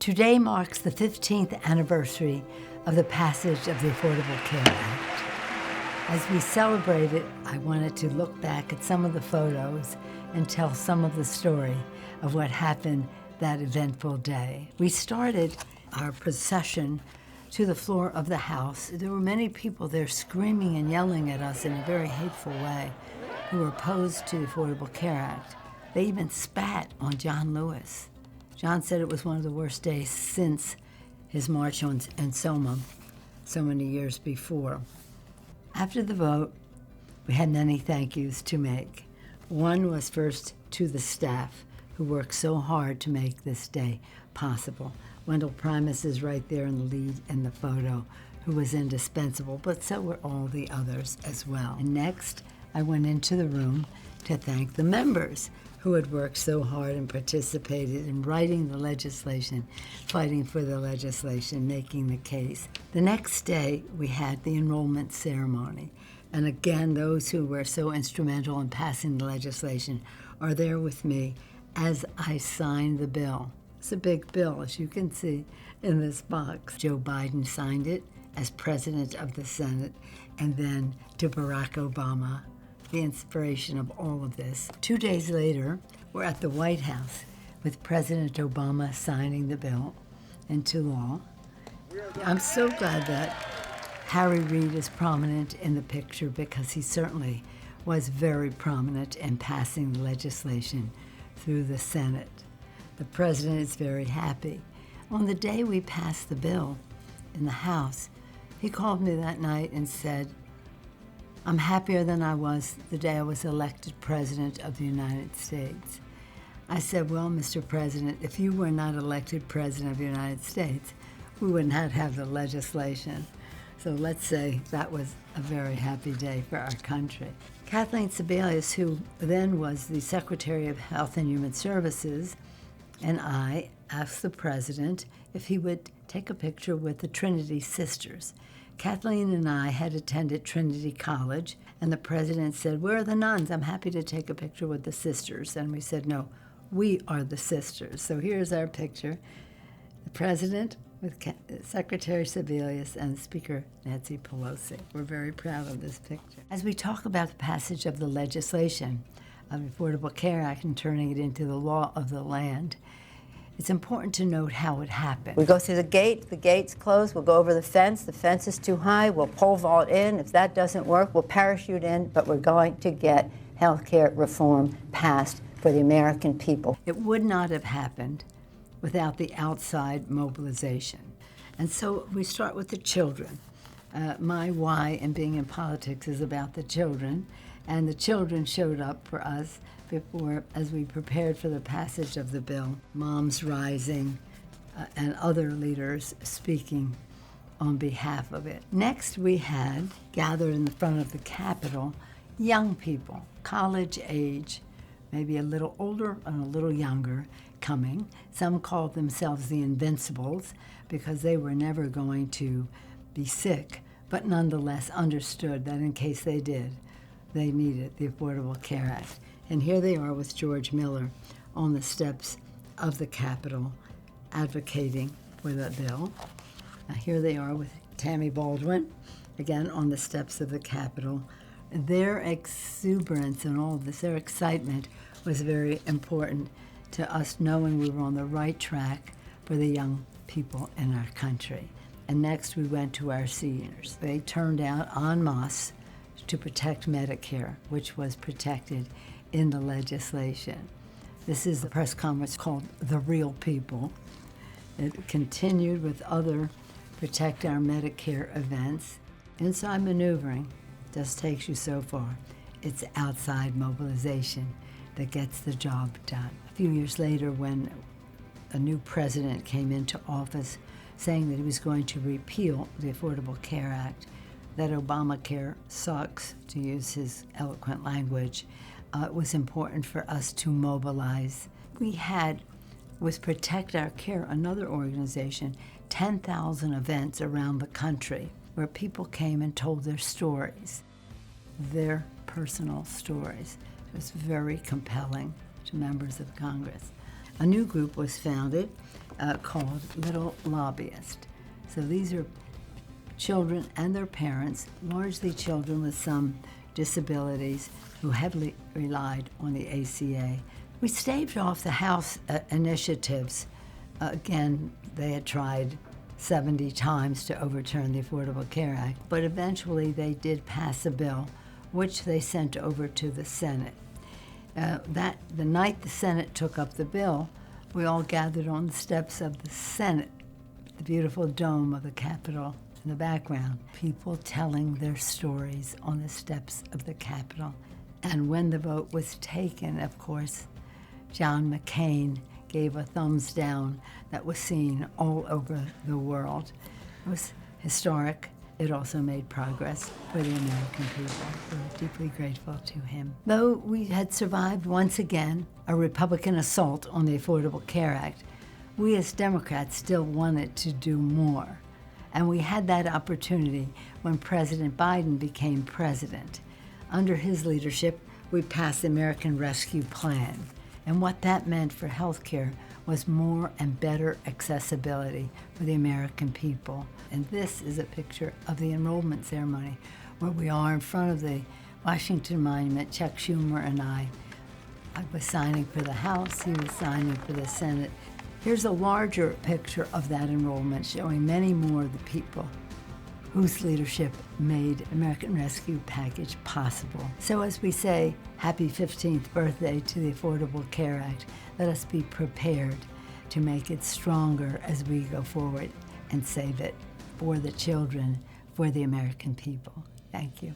Today marks the 15th anniversary of the passage of the Affordable Care Act. As we celebrate it, I wanted to look back at some of the photos and tell some of the story of what happened that eventful day. We started our procession to the floor of the House. There were many people there screaming and yelling at us in a very hateful way who were opposed to the Affordable Care Act. They even spat on John Lewis. John said it was one of the worst days since his march on Selma so many years before. After the vote, we had many thank yous to make. One was first to the staff who worked so hard to make this day possible. Wendell Primus is right there in the lead in the photo, who was indispensable, but so were all the others as well. And next, I went into the room to thank the members who had worked so hard and participated in writing the legislation, fighting for the legislation, making the case. The next day, we had the enrollment ceremony. And again, those who were so instrumental in passing the legislation are there with me as I sign the bill. It's a big bill, as you can see in this box. Joe Biden signed it as president of the Senate, and then to Barack Obama, the inspiration of all of this. 2 days later, we're at the White House with President Obama signing the bill into law. I'm so glad that Harry Reid is prominent in the picture because he certainly was very prominent in passing the legislation through the Senate. The president is very happy. On the day we passed the bill in the House, he called me that night and said, "I'm happier than I was the day I was elected President of the United States." I said, "Well, Mr. President, if you were not elected President of the United States, we would not have the legislation." So let's say that was a very happy day for our country. Kathleen Sebelius, who then was the Secretary of Health and Human Services, and I asked the president if he would take a picture with the Trinity Sisters. Kathleen and I had attended Trinity College, and the president said, "Where are the nuns? I'm happy to take a picture with the sisters." And we said, "No, we are the sisters." So here's our picture. The president with Secretary Sebelius and Speaker Nancy Pelosi. We're very proud of this picture. As we talk about the passage of the legislation of the Affordable Care Act and turning it into the law of the land, it's important to note how it happened. We go through the gate's closed, we'll go over the fence is too high, we'll pole vault in. If that doesn't work, we'll parachute in, but we're going to get health care reform passed for the American people. It would not have happened without the outside mobilization. And so we start with the children. My why in being in politics is about the children, and the children showed up for us before, as we prepared for the passage of the bill. Moms Rising and other leaders speaking on behalf of it. Next, we had gathered in the front of the Capitol young people, college age, maybe a little older and a little younger, coming. Some called themselves the Invincibles because they were never going to be sick, but nonetheless understood that in case they did, they needed the Affordable Care Act. And here they are with George Miller on the steps of the Capitol advocating for the bill. Now here they are with Tammy Baldwin, again on the steps of the Capitol. Their exuberance and all of this, their excitement was very important to us, knowing we were on the right track for the young people in our country. And next we went to our seniors. They turned out en masse to protect Medicare, which was protected in the legislation. This is the press conference called The Real People. It continued with other Protect Our Medicare events. Inside maneuvering just takes you so far. It's outside mobilization that gets the job done. A few years later, when a new president came into office saying that he was going to repeal the Affordable Care Act, that Obamacare sucks, to use his eloquent language, it was important for us to mobilize. We had, with Protect Our Care, another organization, 10,000 events around the country where people came and told their stories, their personal stories. It was very compelling to members of Congress. A new group was founded called Little Lobbyist. So these are children and their parents, largely children with some disabilities who heavily relied on the ACA. We staved off the House initiatives. Again, they had tried 70 times to overturn the Affordable Care Act, but eventually they did pass a bill, which they sent over to the Senate. The night the Senate took up the bill, we all gathered on the steps of the Senate, the beautiful dome of the Capitol in the background, people telling their stories on the steps of the Capitol. And when the vote was taken, of course, John McCain gave a thumbs down that was seen all over the world. It was historic. It also made progress for the American people. We're deeply grateful to him. Though we had survived once again a Republican assault on the Affordable Care Act, we as Democrats still wanted to do more. And we had that opportunity when President Biden became president. Under his leadership, we passed the American Rescue Plan. And what that meant for health care was more and better accessibility for the American people. And this is a picture of the enrollment ceremony where we are in front of the Washington Monument, Chuck Schumer and I. I was signing for the House, he was signing for the Senate. Here's a larger picture of that enrollment showing many more of the people whose leadership made American Rescue Package possible. So as we say, happy 15th birthday to the Affordable Care Act, let us be prepared to make it stronger as we go forward and save it for the children, for the American people. Thank you.